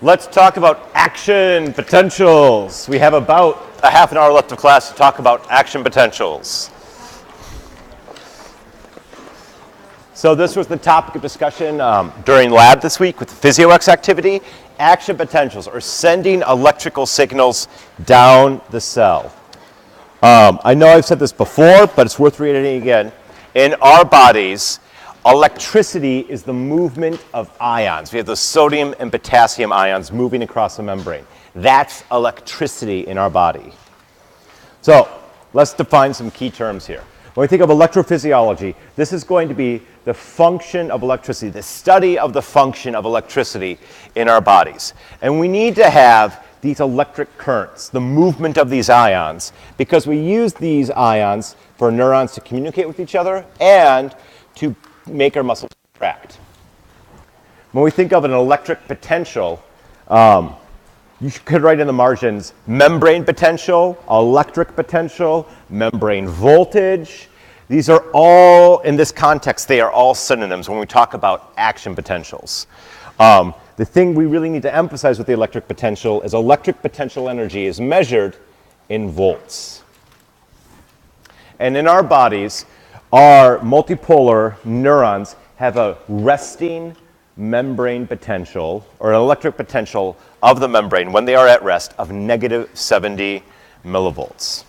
Let's talk about action potentials. We have about a half an hour left of class to talk about action potentials. So this was the topic of discussion during lab this week with the PhysioX activity. Action potentials, or sending electrical signals down the cell. I know I've said this before, but it's worth reiterating again. In our bodies, electricity is the movement of ions. We have the sodium and potassium ions moving across the membrane. That's electricity in our body. So let's define some key terms here. When we think of electrophysiology, this is going to be the function of electricity, the study of the function of electricity in our bodies. And we need to have these electric currents, the movement of these ions, because we use these ions for neurons to communicate with each other and to make our muscles contract. When we think of an electric potential, you could write in the margins membrane potential, electric potential, membrane voltage. These are all, in this context, they are all synonyms when we talk about action potentials. The thing we really need to emphasize with the electric potential is electric potential energy is measured in volts. And in our bodies, our multipolar neurons have a resting membrane potential, or an electric potential of the membrane when they are at rest of negative 70 millivolts.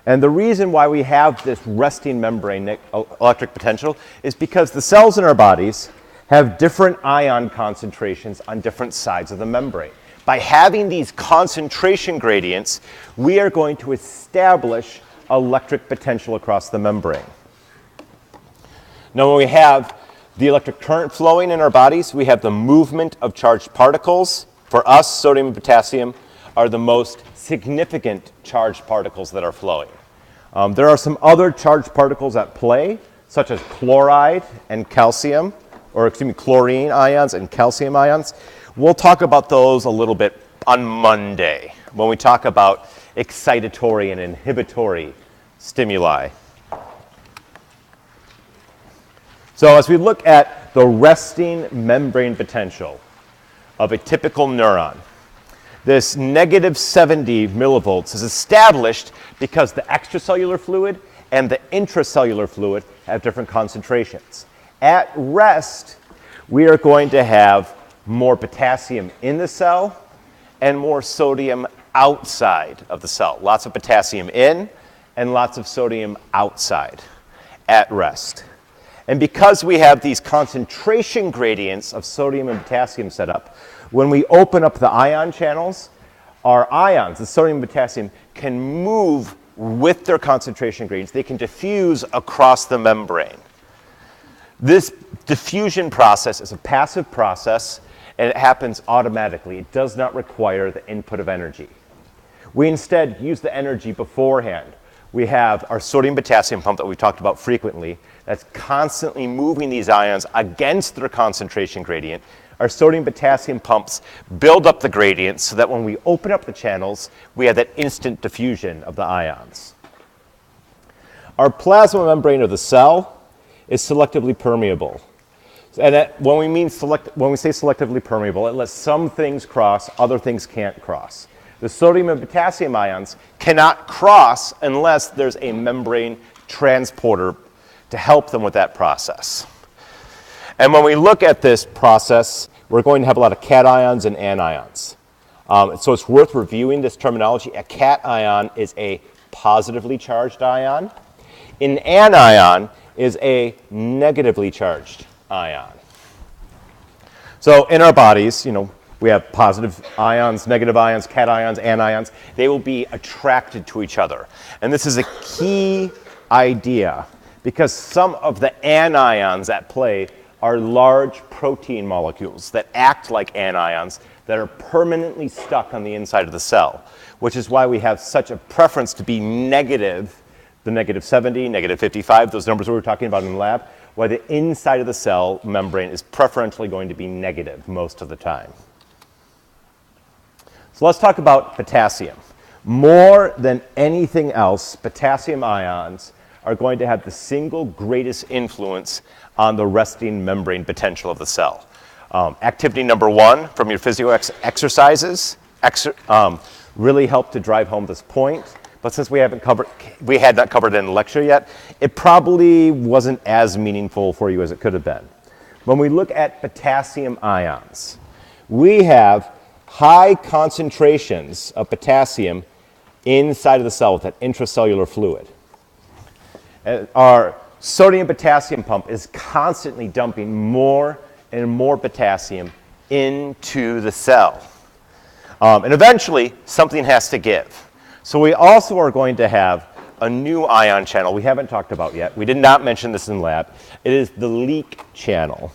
And the reason why we have this resting membrane electric potential is because the cells in our bodies have different ion concentrations on different sides of the membrane. By having these concentration gradients, we are going to establish electric potential across the membrane. Now, when we have the electric current flowing in our bodies, we have the movement of charged particles. For us, sodium and potassium are the most significant charged particles that are flowing. There are some other charged particles at play, such as chloride and calcium, or excuse me, chlorine ions and calcium ions. We'll talk about those a little bit on Monday when we talk about excitatory and inhibitory stimuli. So as we look at the resting membrane potential of a typical neuron, this negative 70 millivolts is established because the extracellular fluid and the intracellular fluid have different concentrations. At rest, we are going to have more potassium in the cell and more sodium outside of the cell. Lots of potassium in and lots of sodium outside at rest. And because we have these concentration gradients of sodium and potassium set up, when we open up the ion channels, our ions, the sodium and potassium, can move with their concentration gradients. They can diffuse across the membrane. This diffusion process is a passive process, and it happens automatically. It does not require the input of energy. We instead use the energy beforehand. We have our sodium-potassium pump that we've talked about frequently that's constantly moving these ions against their concentration gradient. Our sodium-potassium pumps build up the gradient so that when we open up the channels, we have that instant diffusion of the ions. Our plasma membrane of the cell is selectively permeable. And when we say selectively permeable, it lets some things cross, other things can't cross. The sodium and potassium ions cannot cross unless there's a membrane transporter to help them with that process. And when we look at this process, we're going to have a lot of cations and anions. So it's worth reviewing this terminology. A cation is a positively charged ion. An anion is a negatively charged ion. So in our bodies, we have positive ions, negative ions, cations, anions. They will be attracted to each other. And this is a key idea because some of the anions at play are large protein molecules that act like anions that are permanently stuck on the inside of the cell, which is why we have such a preference to be negative, the negative 70, negative 55, those numbers we were talking about in the lab, why the inside of the cell membrane is preferentially going to be negative most of the time. So let's talk about potassium. More than anything else, potassium ions are going to have the single greatest influence on the resting membrane potential of the cell. Activity number 1 from your physio exercises really helped to drive home this point. But since we had not covered it in the lecture yet, it probably wasn't as meaningful for you as it could have been. When we look at potassium ions, we have high concentrations of potassium inside of the cell with that intracellular fluid. And our sodium potassium pump is constantly dumping more and more potassium into the cell. And eventually, something has to give. So we also are going to have a new ion channel we haven't talked about yet. We did not mention this in lab. It is the leak channel.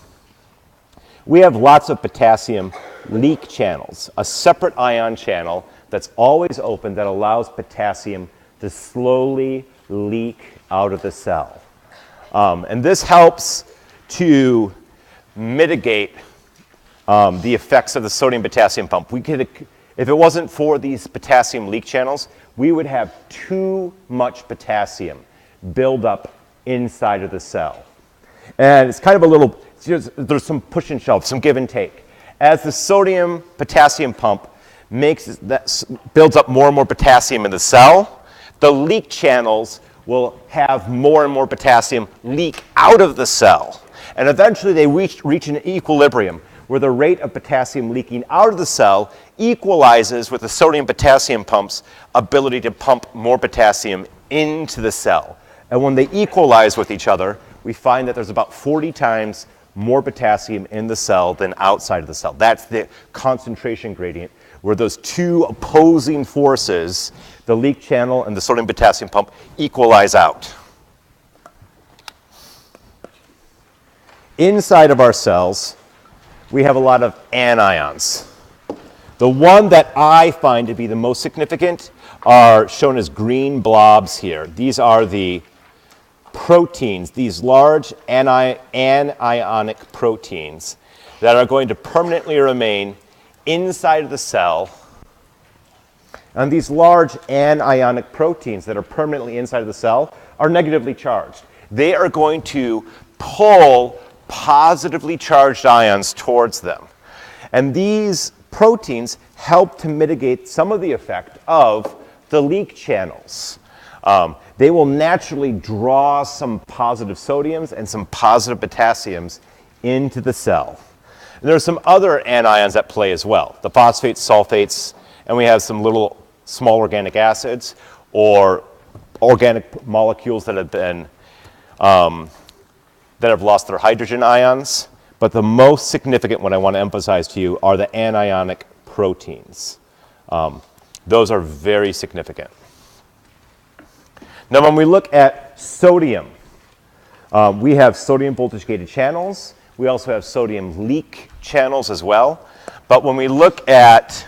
We have lots of potassium leak channels, a separate ion channel that's always open that allows potassium to slowly leak out of the cell. And this helps to mitigate the effects of the sodium potassium pump. If it wasn't for these potassium leak channels, we would have too much potassium build up inside of the cell. And it's kind of there's some push and shove, some give and take. As the sodium potassium pump builds up more and more potassium in the cell, the leak channels will have more and more potassium leak out of the cell. And eventually they reach an equilibrium where the rate of potassium leaking out of the cell equalizes with the sodium potassium pump's ability to pump more potassium into the cell. And when they equalize with each other, we find that there's about 40 times more potassium in the cell than outside of the cell. That's the concentration gradient, where those two opposing forces, the leak channel and the sodium potassium pump, equalize out. Inside of our cells, we have a lot of anions. The one that I find to be the most significant are shown as green blobs here. These are the proteins, these large anionic proteins that are going to permanently remain inside of the cell. And these large anionic proteins that are permanently inside of the cell are negatively charged. They are going to pull positively charged ions towards them. And these proteins help to mitigate some of the effect of the leak channels. They will naturally draw some positive sodiums and some positive potassiums into the cell. And there are some other anions at play as well, the phosphates, sulfates, and we have some little small organic acids or organic molecules that have lost their hydrogen ions. But the most significant one I want to emphasize to you are the anionic proteins. Those are very significant. Now, when we look at sodium, we have sodium voltage-gated channels. We also have sodium leak channels as well. But when we look at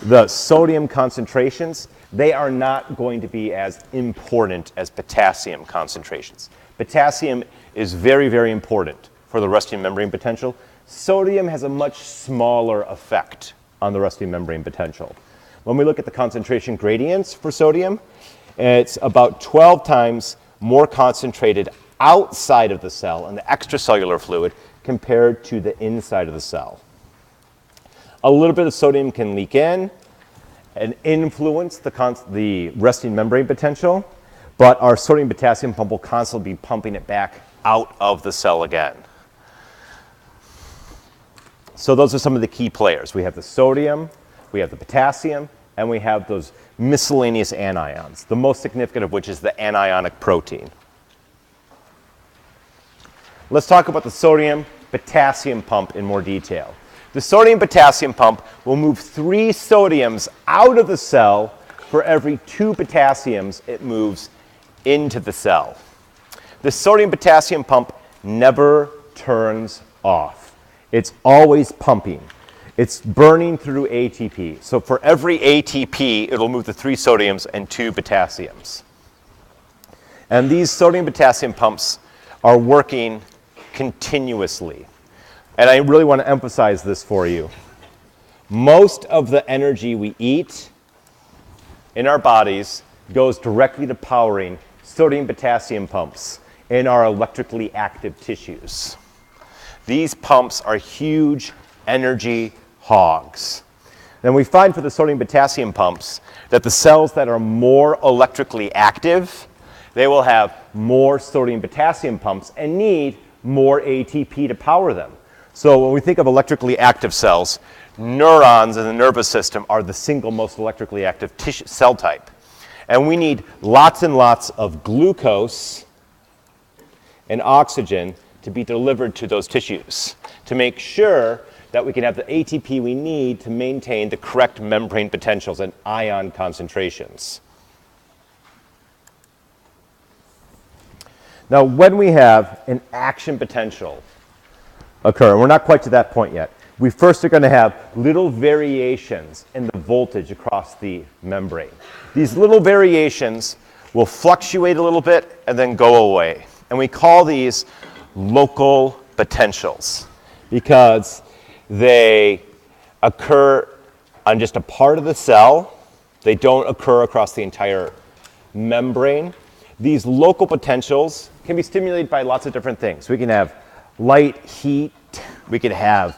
the sodium concentrations, they are not going to be as important as potassium concentrations. Potassium is very, very important for the resting membrane potential. Sodium has a much smaller effect on the resting membrane potential. When we look at the concentration gradients for sodium, it's about 12 times more concentrated outside of the cell in the extracellular fluid compared to the inside of the cell. A little bit of sodium can leak in and influence the resting membrane potential, but our sodium potassium pump will constantly be pumping it back out of the cell again. So those are some of the key players. We have the sodium, we have the potassium, and we have those miscellaneous anions, the most significant of which is the anionic protein. Let's talk about the sodium potassium pump in more detail. The sodium potassium pump will move 3 sodiums out of the cell for every 2 potassiums it moves into the cell. The sodium potassium pump never turns off. It's always pumping. It's burning through ATP. So for every ATP, it'll move the 3 sodiums and 2 potassiums. And these sodium potassium pumps are working continuously. And I really want to emphasize this for you. Most of the energy we eat in our bodies goes directly to powering sodium potassium pumps in our electrically active tissues. These pumps are huge energy hogs. Then we find for the sodium-potassium pumps that the cells that are more electrically active, they will have more sodium-potassium pumps and need more ATP to power them. So when we think of electrically active cells, neurons in the nervous system are the single most electrically active cell type. And we need lots and lots of glucose and oxygen to be delivered to those tissues to make sure that we can have the ATP we need to maintain the correct membrane potentials and ion concentrations. Now, when we have an action potential occur, and we're not quite to that point yet, we first are going to have little variations in the voltage across the membrane. These little variations will fluctuate a little bit and then go away. And we call these local potentials because they occur on just a part of the cell. They don't occur across the entire membrane. These local potentials can be stimulated by lots of different things. We can have light, heat, we can have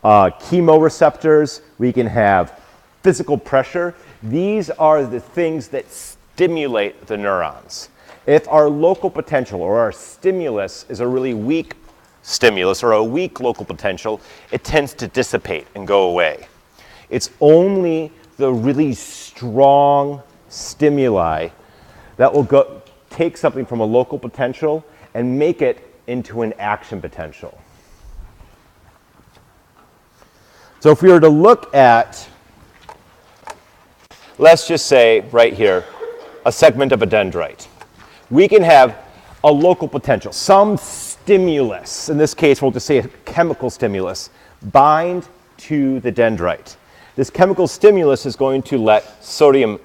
chemoreceptors, we can have physical pressure. These are the things that stimulate the neurons. If our local potential or our stimulus is a really weak stimulus or a weak local potential, it tends to dissipate and go away. It's only the really strong stimuli that will take something from a local potential and make it into an action potential. So if we were to look at, let's just say right here, a segment of a dendrite, we can have a local potential, some stimulus, in this case we'll just say a chemical stimulus, bind to the dendrite. This chemical stimulus is going to let sodium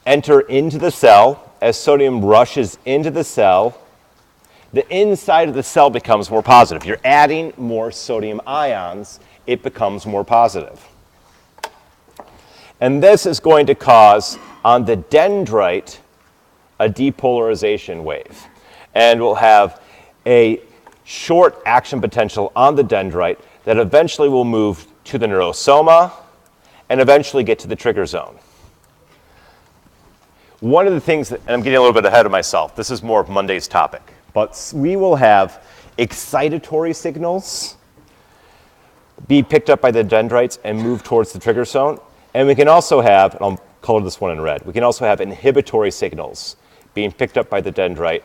enter into the cell. As sodium rushes into the cell, the inside of the cell becomes more positive. You're adding more sodium ions, it becomes more positive. And this is going to cause, on the dendrite, a depolarization wave. And we'll have a short action potential on the dendrite that eventually will move to the neurosoma and eventually get to the trigger zone. One of the things that, and I'm getting a little bit ahead of myself, this is more of Monday's topic, but we will have excitatory signals be picked up by the dendrites and move towards the trigger zone. And we can also have, and I'll color this one in red, we can also have inhibitory signals being picked up by the dendrite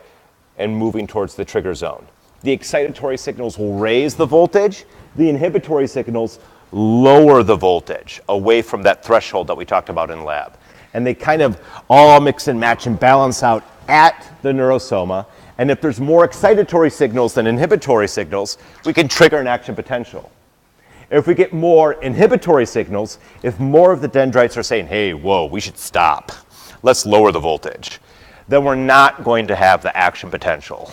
and moving towards the trigger zone. The excitatory signals will raise the voltage. The inhibitory signals lower the voltage away from that threshold that we talked about in lab. And they kind of all mix and match and balance out at the neurosoma. And if there's more excitatory signals than inhibitory signals, we can trigger an action potential. If we get more inhibitory signals, if more of the dendrites are saying, hey, whoa, we should stop, let's lower the voltage, then we're not going to have the action potential.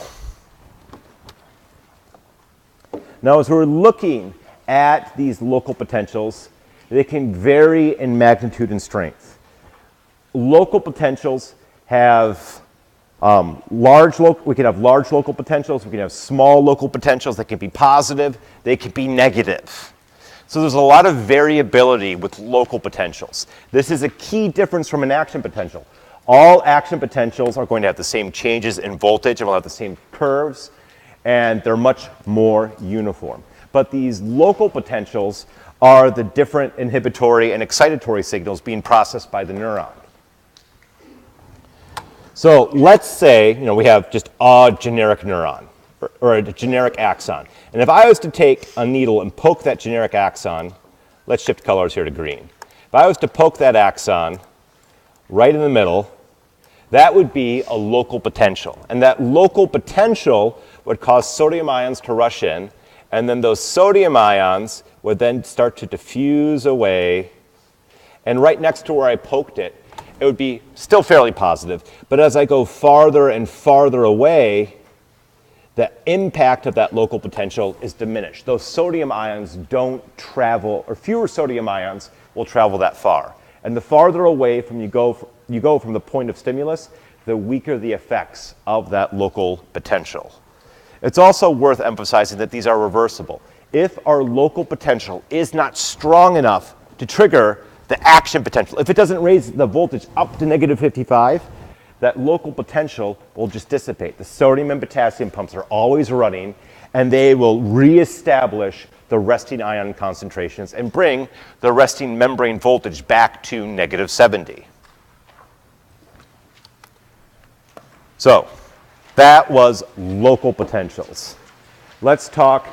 Now, as we're looking at these local potentials, they can vary in magnitude and strength. Local potentials have we can have large local potentials, we can have small local potentials that can be positive, they can be negative. So there's a lot of variability with local potentials. This is a key difference from an action potential. All action potentials are going to have the same changes in voltage and will have the same curves, and they're much more uniform. But these local potentials are the different inhibitory and excitatory signals being processed by the neuron. So let's say, we have just a generic neuron or a generic axon. And if I was to take a needle and poke that generic axon, let's shift colors here to green. If I was to poke that axon right in the middle, that would be a local potential. And that local potential would cause sodium ions to rush in, and then those sodium ions would then start to diffuse away. And right next to where I poked it, it would be still fairly positive. But as I go farther and farther away, the impact of that local potential is diminished. Those sodium ions don't travel, or fewer sodium ions will travel that far. And the farther away from you go from the point of stimulus, the weaker the effects of that local potential. It's also worth emphasizing that these are reversible. If our local potential is not strong enough to trigger the action potential, if it doesn't raise the voltage up to negative 55, that local potential will just dissipate. The sodium and potassium pumps are always running, and they will reestablish the resting ion concentrations and bring the resting membrane voltage back to negative 70. So that was local potentials. Let's talk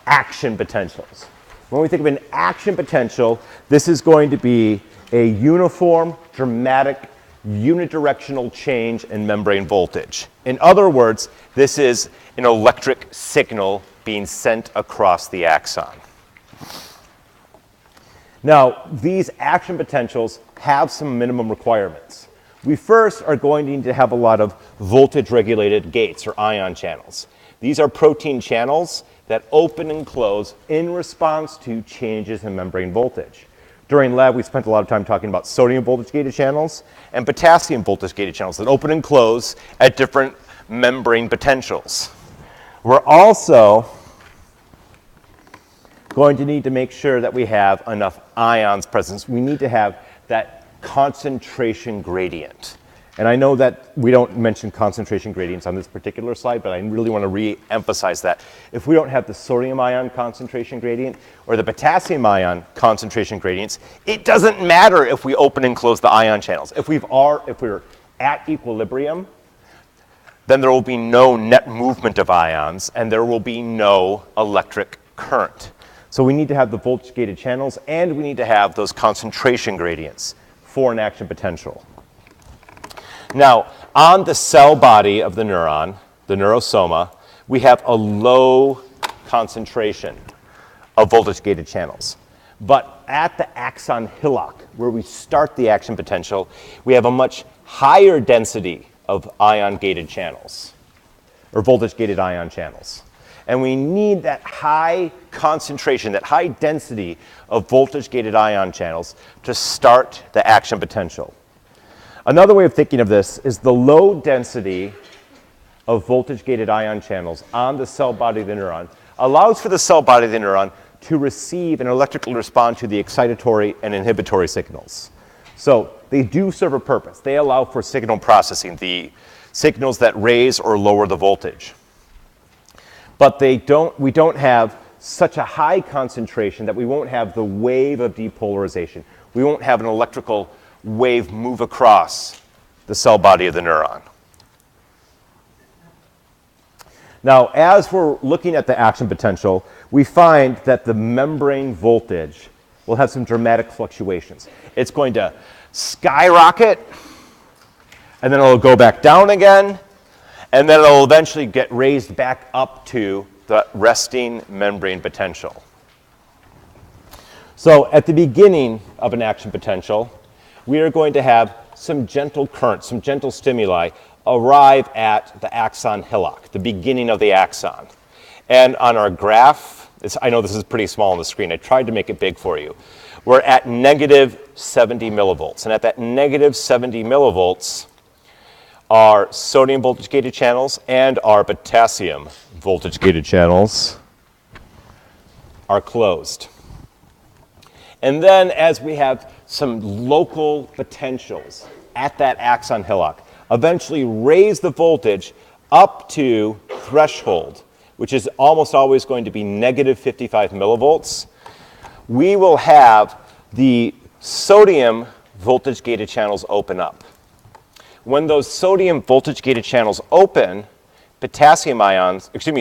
action potentials. When we think of an action potential, this is going to be a uniform, dramatic, unidirectional change in membrane voltage. In other words, this is an electric signal being sent across the axon. Now, these action potentials have some minimum requirements. We first are going to need to have a lot of voltage-regulated gates or ion channels. These are protein channels that open and close in response to changes in membrane voltage. During lab, we spent a lot of time talking about sodium voltage-gated channels and potassium voltage-gated channels that open and close at different membrane potentials. We're also going to need to make sure that we have enough ions present. We need to have that concentration gradient. And I know that we don't mention concentration gradients on this particular slide, but I really want to re-emphasize that. If we don't have the sodium ion concentration gradient or the potassium ion concentration gradients, it doesn't matter if we open and close the ion channels. If we're at equilibrium, then there will be no net movement of ions and there will be no electric current. So we need to have the voltage-gated channels and we need to have those concentration gradients for an action potential. Now, on the cell body of the neuron, the neurosoma, we have a low concentration of voltage-gated channels. But at the axon hillock, where we start the action potential, we have a much higher density of ion-gated channels, or voltage-gated ion channels. And we need that high concentration, that high density of voltage-gated ion channels to start the action potential. Another way of thinking of this is the low density of voltage-gated ion channels on the cell body of the neuron allows for the cell body of the neuron to receive and electrically respond to the excitatory and inhibitory signals. So they do serve a purpose. They allow for signal processing, the signals that raise or lower the voltage. But we don't have such a high concentration that we won't have the wave of depolarization. We won't have an electrical wave move across the cell body of the neuron. Now, as we're looking at the action potential, we find that the membrane voltage will have some dramatic fluctuations. It's going to skyrocket, and then it'll go back down again, and then it'll eventually get raised back up to the resting membrane potential. So at the beginning of an action potential, we are going to have some gentle current, some gentle stimuli arrive at the axon hillock, the beginning of the axon. And on our graph, I know this is pretty small on the screen, I tried to make it big for you. We're at negative 70 millivolts. And at that negative 70 millivolts, our sodium voltage-gated channels and our potassium voltage-gated channels are closed. And then as we have some local potentials at that axon hillock, eventually raise the voltage up to threshold, which is almost always going to be negative 55 millivolts, we will have the sodium voltage-gated channels open up. When those sodium voltage-gated channels open,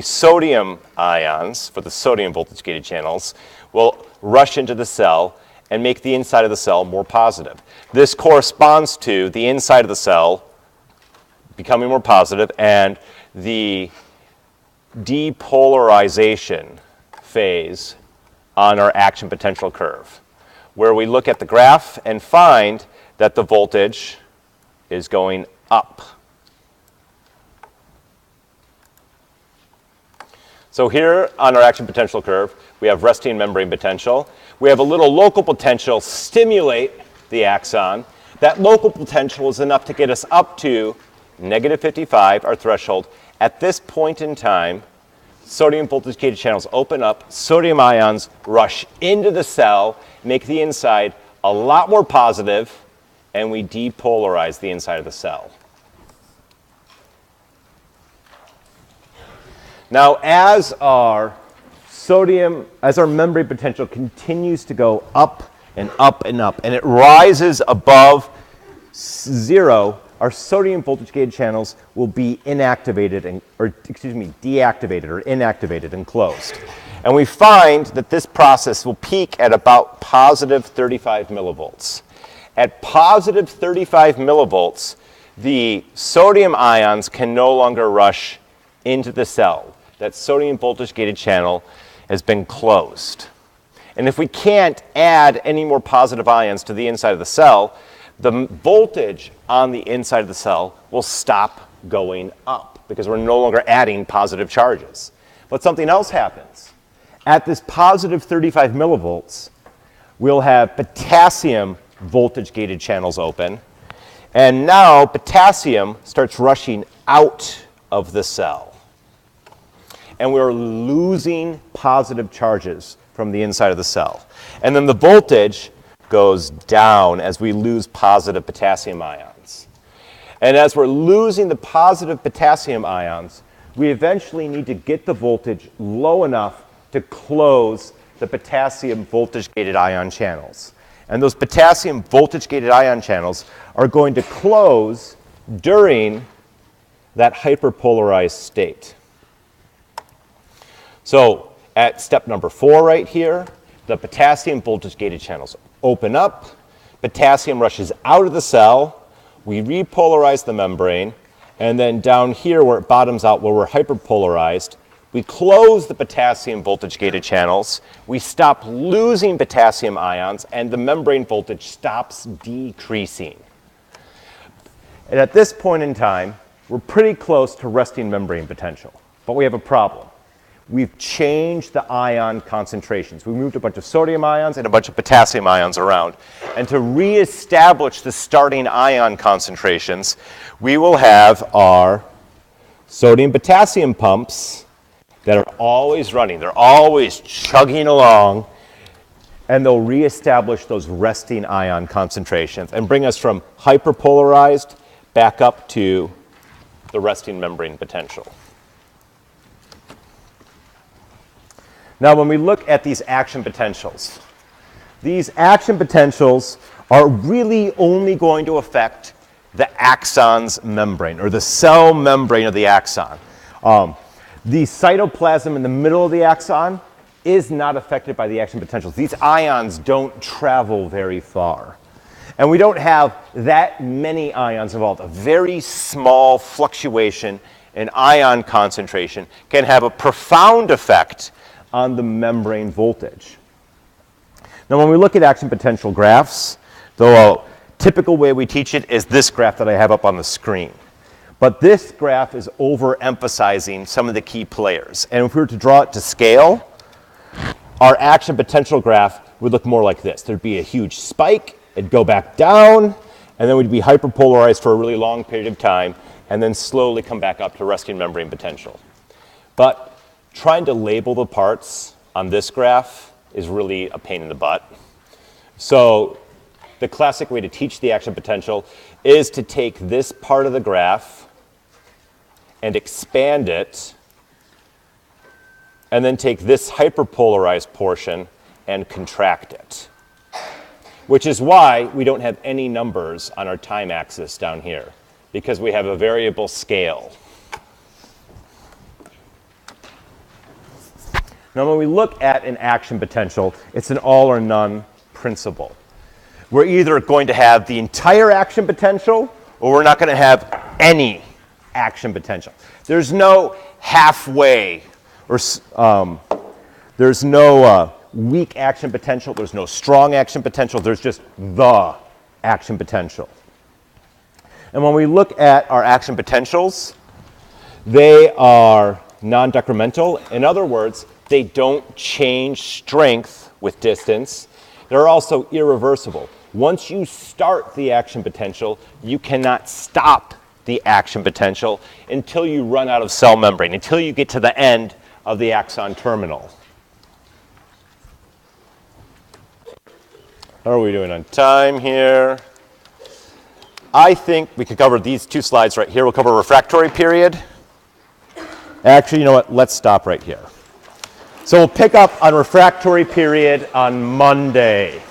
sodium ions for the sodium voltage-gated channels will rush into the cell and make the inside of the cell more positive. This corresponds to the inside of the cell becoming more positive and the depolarization phase on our action potential curve, where we look at the graph and find that the voltage is going up. So here on our action potential curve, we have resting membrane potential. We have a little local potential stimulate the axon. That local potential is enough to get us up to negative 55, our threshold. At this point in time, sodium voltage gated channels open up, sodium ions rush into the cell, make the inside a lot more positive, and we depolarize the inside of the cell. Now, as our membrane potential continues to go up and up and up, and it rises above 0, our sodium voltage gated channels will be deactivated or inactivated and closed. And we find that this process will peak at about positive 35 millivolts. At positive 35 millivolts, the sodium ions can no longer rush into the cell. That sodium voltage gated channel has been closed. And if we can't add any more positive ions to the inside of the cell, the voltage on the inside of the cell will stop going up because we're no longer adding positive charges. But something else happens. At this positive 35 millivolts, we'll have potassium voltage gated channels open, and now potassium starts rushing out of the cell. And we're losing positive charges from the inside of the cell. And then the voltage goes down as we lose positive potassium ions. And as we're losing the positive potassium ions, we eventually need to get the voltage low enough to close the potassium voltage-gated ion channels. And those potassium voltage-gated ion channels are going to close during that hyperpolarized state. So at step number 4 right here, the potassium voltage-gated channels open up, potassium rushes out of the cell, we repolarize the membrane, and then down here where it bottoms out, where we're hyperpolarized, we close the potassium voltage-gated channels, we stop losing potassium ions, and the membrane voltage stops decreasing. And at this point in time, we're pretty close to resting membrane potential, but we have a problem. We've changed the ion concentrations. We moved a bunch of sodium ions and a bunch of potassium ions around. And to reestablish the starting ion concentrations, we will have our sodium-potassium pumps that are always running. They're always chugging along, and they'll reestablish those resting ion concentrations and bring us from hyperpolarized back up to the resting membrane potential. Now, when we look at these action potentials are really only going to affect the axon's membrane, or the cell membrane of the axon. The cytoplasm in the middle of the axon is not affected by the action potentials. These ions don't travel very far. And we don't have that many ions involved. A very small fluctuation in ion concentration can have a profound effect on the membrane voltage. Now, when we look at action potential graphs, the typical way we teach it is this graph that I have up on the screen. But this graph is overemphasizing some of the key players. And if we were to draw it to scale, our action potential graph would look more like this. There'd be a huge spike, it'd go back down, and then we'd be hyperpolarized for a really long period of time, and then slowly come back up to resting membrane potential. But trying to label the parts on this graph is really a pain in the butt. So the classic way to teach the action potential is to take this part of the graph and expand it, and then take this hyperpolarized portion and contract it, which is why we don't have any numbers on our time axis down here, because we have a variable scale. Now, when we look at an action potential, it's an all or none principle. We're either going to have the entire action potential, or we're not going to have any action potential. There's no halfway, or there's no weak action potential, there's no strong action potential, there's just the action potential. And when we look at our action potentials, they are non-decremental. In other words, they don't change strength with distance. They're also irreversible. Once you start the action potential, you cannot stop the action potential until you run out of cell membrane, until you get to the end of the axon terminal. How are we doing on time here? I think we could cover these 2 slides right here. We'll cover refractory period. Actually, you know what? Let's stop right here. So we'll pick up on refractory period on Monday.